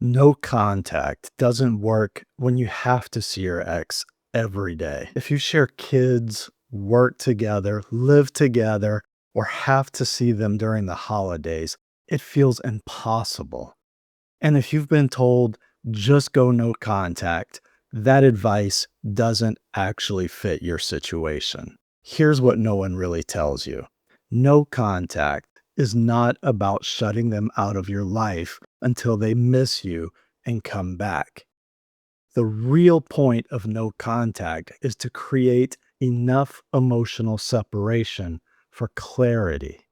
No contact doesn't work when you have to see your ex every day. If you share kids, work together, live together, or have to see them during the holidays, it feels impossible. And if you've been told just go no contact, that advice doesn't actually fit your situation. Here's what no one really tells you: no contact is not about shutting them out of your life until they miss you and come back. The real point of no contact is to create enough emotional separation for clarity.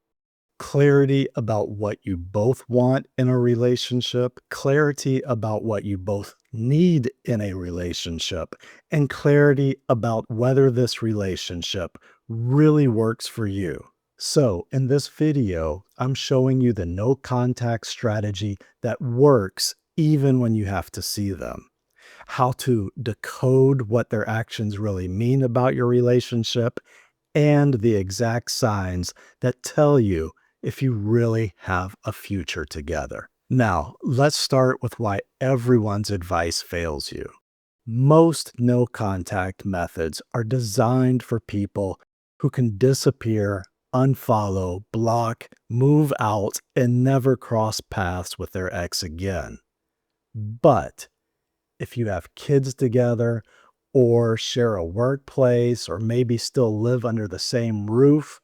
Clarity about what you both want in a relationship, clarity about what you both need in a relationship, and clarity about whether this relationship really works for you. So, in this video, I'm showing you the no contact strategy that works even when you have to see them, how to decode what their actions really mean about your relationship, and the exact signs that tell you if you really have a future together. Now, let's start with why everyone's advice fails you. Most no contact methods are designed for people who can disappear, unfollow, block, move out, and never cross paths with their ex again. But if you have kids together or share a workplace or maybe still live under the same roof,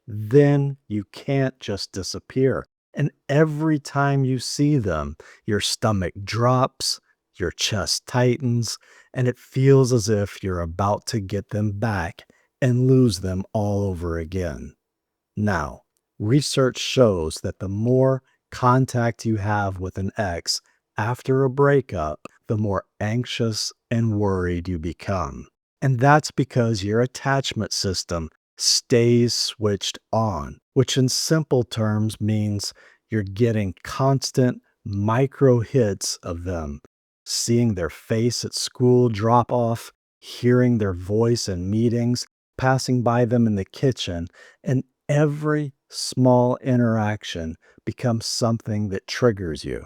then you can't just disappear. And every time you see them, your stomach drops, your chest tightens, and it feels as if you're about to get them back and lose them all over again. Now, research shows that the more contact you have with an ex after a breakup, the more anxious and worried you become. And that's because your attachment system stays switched on, which in simple terms means you're getting constant micro hits of them, seeing their face at school drop off, hearing their voice in meetings, passing by them in the kitchen, and every small interaction becomes something that triggers you.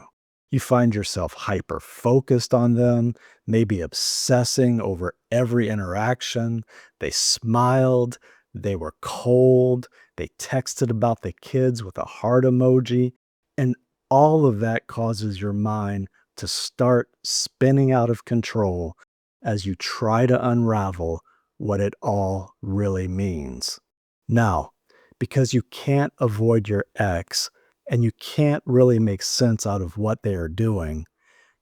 You find yourself hyper focused on them, maybe obsessing over every interaction. They smiled, they were cold, they texted about the kids with a heart emoji, and all of that causes your mind to start spinning out of control as you try to unravel what it all really means. Now, because you can't avoid your ex and you can't really make sense out of what they are doing,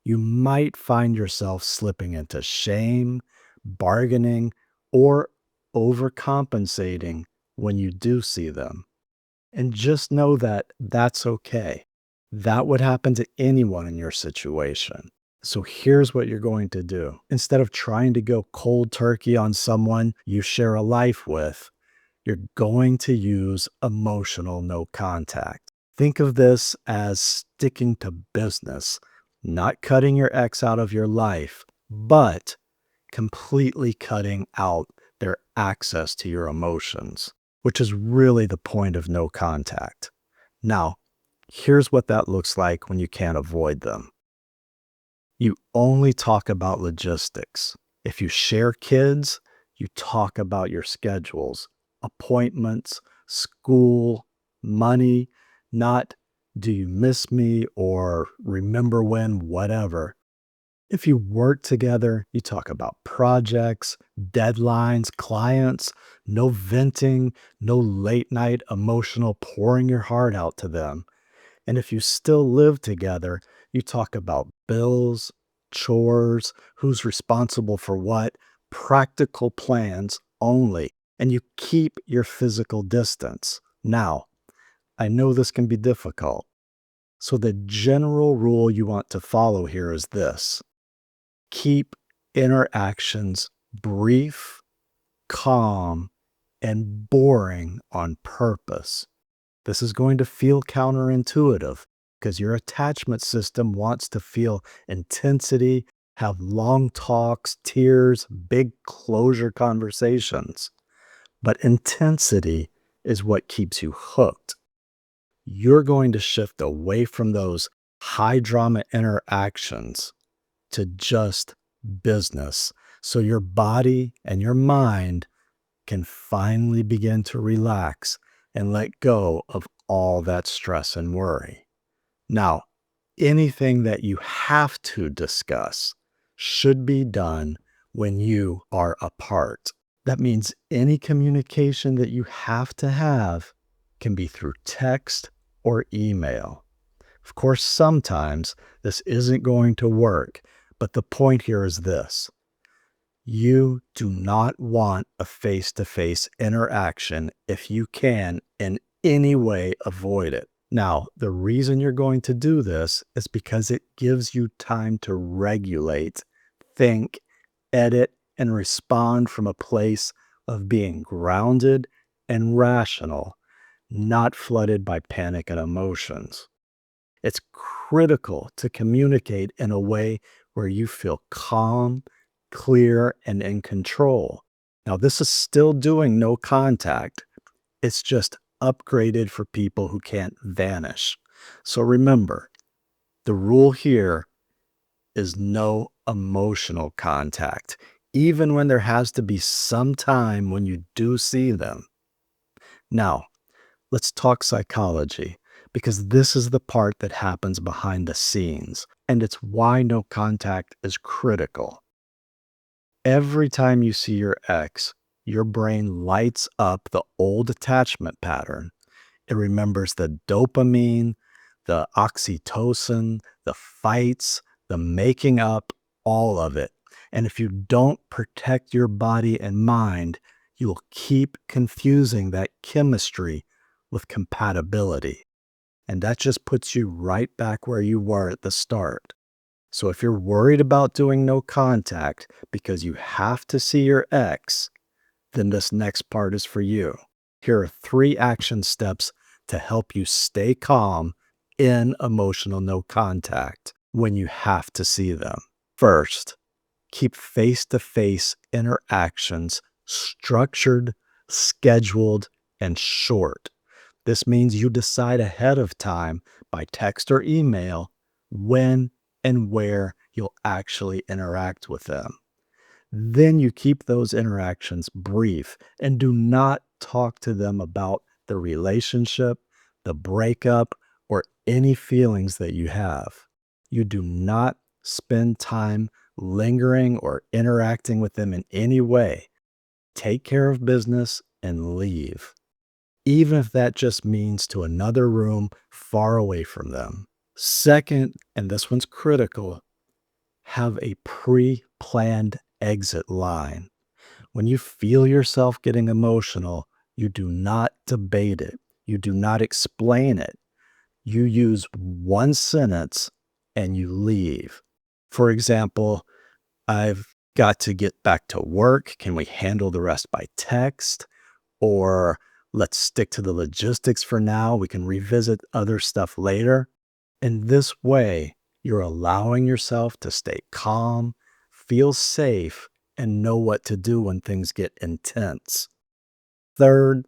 you might find yourself slipping into shame, bargaining, or overcompensating when you do see them. And just know that that's okay. That would happen to anyone in your situation. So here's what you're going to do. Instead of trying to go cold turkey on someone you share a life with, you're going to use emotional no contact. Think of this as sticking to business, not cutting your ex out of your life, but completely cutting out their access to your emotions, which is really the point of no contact. Now, here's what that looks like when you can't avoid them. You only talk about logistics. If you share kids, you talk about your schedules, appointments, school, money, not do you miss me or remember when, whatever. If you work together, you talk about projects, deadlines, clients, no venting, no late night emotional pouring your heart out to them. And if you still live together, you talk about bills, chores, who's responsible for what, practical plans only, and you keep your physical distance. Now, I know this can be difficult. So the general rule you want to follow here is this: keep interactions brief, calm, and boring on purpose. This is going to feel counterintuitive because your attachment system wants to feel intensity, have long talks, tears, big closure conversations. But intensity is what keeps you hooked. You're going to shift away from those high drama interactions to just business. So your body and your mind can finally begin to relax and let go of all that stress and worry. Now, anything that you have to discuss should be done when you are apart. That means any communication that you have to have can be through text or email. Of course, sometimes this isn't going to work, but the point here is this: you do not want a face to face interaction if you can in any way avoid it. Now, the reason you're going to do this is because it gives you time to regulate, think, edit, and respond from a place of being grounded and rational, not flooded by panic and emotions. It's critical to communicate in a way where you feel calm, clear, and in control. Now, this is still doing no contact. It's just upgraded for people who can't vanish. So remember, the rule here is no emotional contact, even when there has to be some time when you do see them. Now, let's talk psychology, because this is the part that happens behind the scenes, and it's why no contact is critical. Every time you see your ex, your brain lights up the old attachment pattern. It remembers the dopamine, the oxytocin, the fights, the making up, all of it. And if you don't protect your body and mind, you will keep confusing that chemistry with compatibility. And that just puts you right back where you were at the start. So if you're worried about doing no contact because you have to see your ex, then this next part is for you. Here are 3 action steps to help you stay calm in emotional no contact when you have to see them. First, keep face to face interactions structured, scheduled, and short. This means you decide ahead of time by text or email when and where you'll actually interact with them. Then you keep those interactions brief and do not talk to them about the relationship, the breakup, or any feelings that you have. You do not spend time lingering or interacting with them in any way. Take care of business and leave, even if that just means to another room far away from them. Second, and this one's critical, have a pre planned exit line. When you feel yourself getting emotional, you do not debate it, you do not explain it. You use one sentence and you leave. For example, I've got to get back to work. Can we handle the rest by text? Or let's stick to the logistics for now. We can revisit other stuff later. In this way, you're allowing yourself to stay calm, feel safe, and know what to do when things get intense. Third,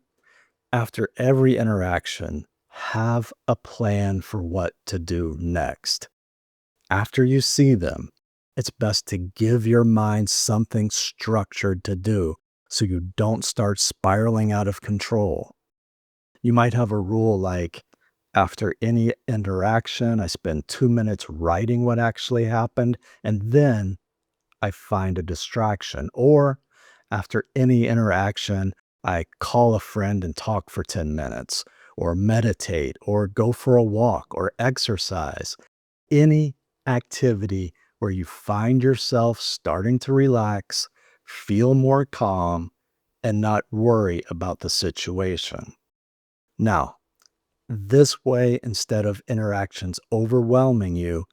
after every interaction, have a plan for what to do next. After you see them, it's best to give your mind something structured to do so you don't start spiraling out of control. You might have a rule like, after any interaction, I spend 2 minutes writing what actually happened, and then I find a distraction. Or after any interaction, I call a friend and talk for 10 minutes, or meditate, or go for a walk, or exercise. Any activity where you find yourself starting to relax, feel more calm, and not worry about the situation. Now, this way, instead of interactions overwhelming you,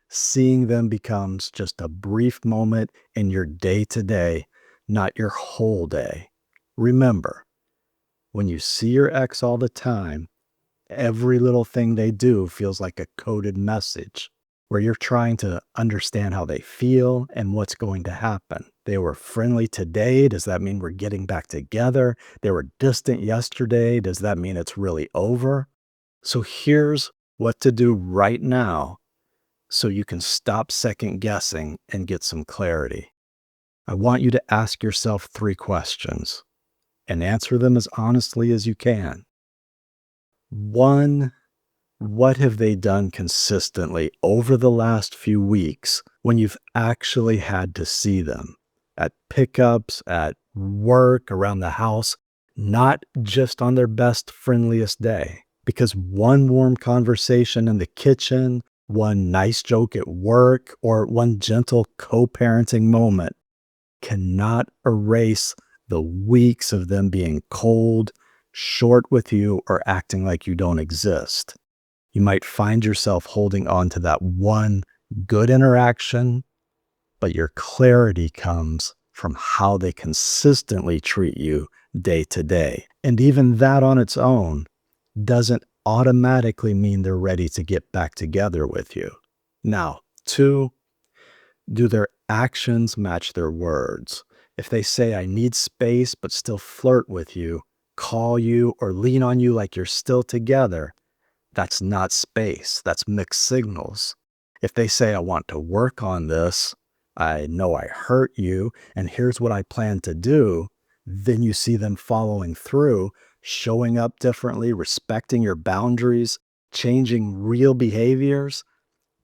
seeing them becomes just a brief moment in your day to day, not your whole day. Remember, when you see your ex all the time, every little thing they do feels like a coded message where you're trying to understand how they feel and what's going to happen. They were friendly today. Does that mean we're getting back together? They were distant yesterday. Does that mean it's really over? So here's what to do right now so you can stop second guessing and get some clarity. I want you to ask yourself 3 questions and answer them as honestly as you can. One, what have they done consistently over the last few weeks when you've actually had to see them? At pickups, at work, around the house, not just on their best, friendliest day. Because one warm conversation in the kitchen, one nice joke at work, or one gentle co parenting moment cannot erase the weeks of them being cold, short with you, or acting like you don't exist. You might find yourself holding on to that one good interaction, but your clarity comes from how they consistently treat you day to day. And even that on its own doesn't automatically mean they're ready to get back together with you. Now, 2, do their actions match their words? If they say, I need space, but still flirt with you, call you, or lean on you like you're still together, that's not space. That's mixed signals. If they say, I want to work on this, I know I hurt you, and here's what I plan to do, then you see them following through, showing up differently, respecting your boundaries, changing real behaviors,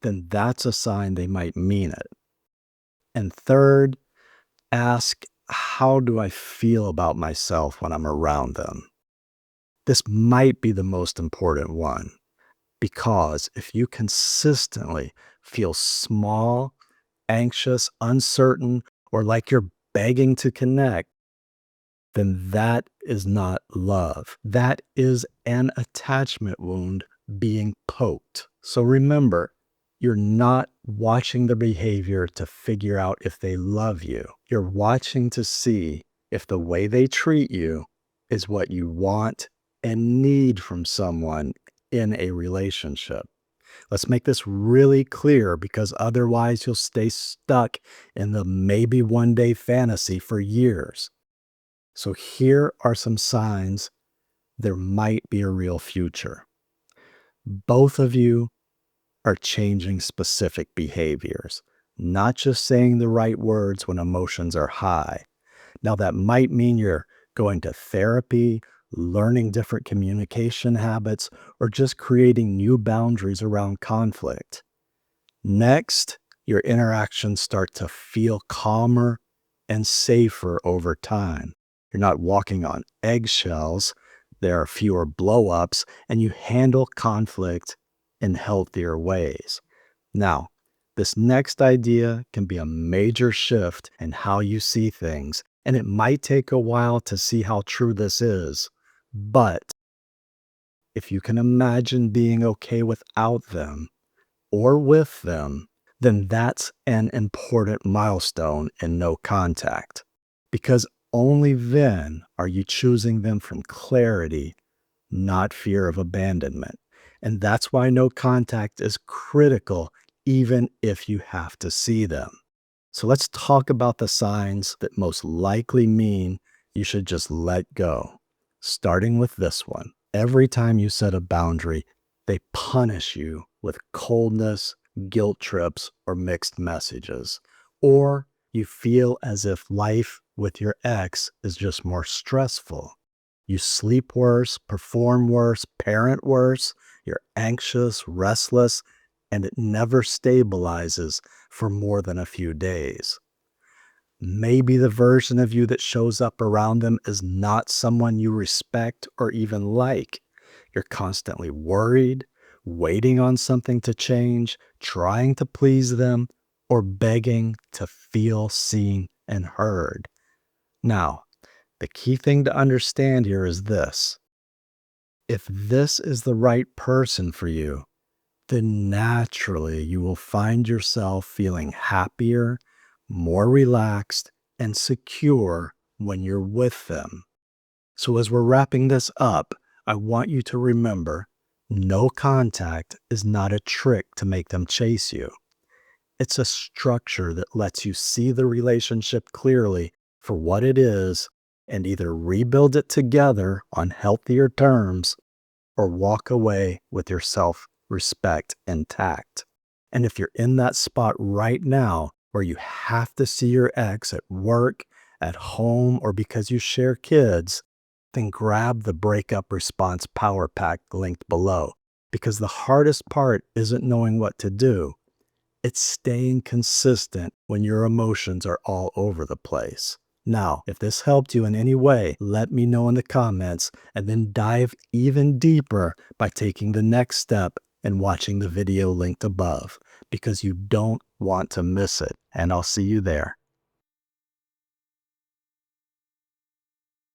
then that's a sign they might mean it. And third, ask, how do I feel about myself when I'm around them? This might be the most important one. Because if you consistently feel small, anxious, uncertain, or like you're begging to connect, then that is not love. That is an attachment wound being poked. So remember, you're not watching the behavior to figure out if they love you. You're watching to see if the way they treat you is what you want and need from someone in a relationship. Let's make this really clear because otherwise you'll stay stuck in the maybe one day fantasy for years. So here are some signs there might be a real future. Both of you are changing specific behaviors, not just saying the right words when emotions are high. Now, that might mean you're going to therapy, learning different communication habits, or just creating new boundaries around conflict. Next, your interactions start to feel calmer and safer over time. You're not walking on eggshells, there are fewer blow-ups, and you handle conflict in healthier ways. Now, this next idea can be a major shift in how you see things, and it might take a while to see how true this is. But if you can imagine being okay without them or with them, then that's an important milestone in no contact. Because only then are you choosing them from clarity, not fear of abandonment. And that's why no contact is critical, even if you have to see them. So let's talk about the signs that most likely mean you should just let go. Starting with this one. Every time you set a boundary, they punish you with coldness, guilt trips, or mixed messages. Or you feel as if life with your ex is just more stressful. You sleep worse, perform worse, parent worse, you're anxious, restless, and it never stabilizes for more than a few days. Maybe the version of you that shows up around them is not someone you respect or even like. You're constantly worried, waiting on something to change, trying to please them, or begging to feel seen and heard. Now, the key thing to understand here is this. If this is the right person for you, then naturally you will find yourself feeling happier, more relaxed, and secure when you're with them. So, as we're wrapping this up, I want you to remember no contact is not a trick to make them chase you. It's a structure that lets you see the relationship clearly for what it is and either rebuild it together on healthier terms or walk away with your self respect intact. And if you're in that spot right now where you have to see your ex at work, at home, or because you share kids, then grab the Breakup Response Power Pack linked below. Because the hardest part isn't knowing what to do, it's staying consistent when your emotions are all over the place. Now, if this helped you in any way, let me know in the comments and then dive even deeper by taking the next step and watching the video linked above, because you don't want to miss it. And I'll see you there.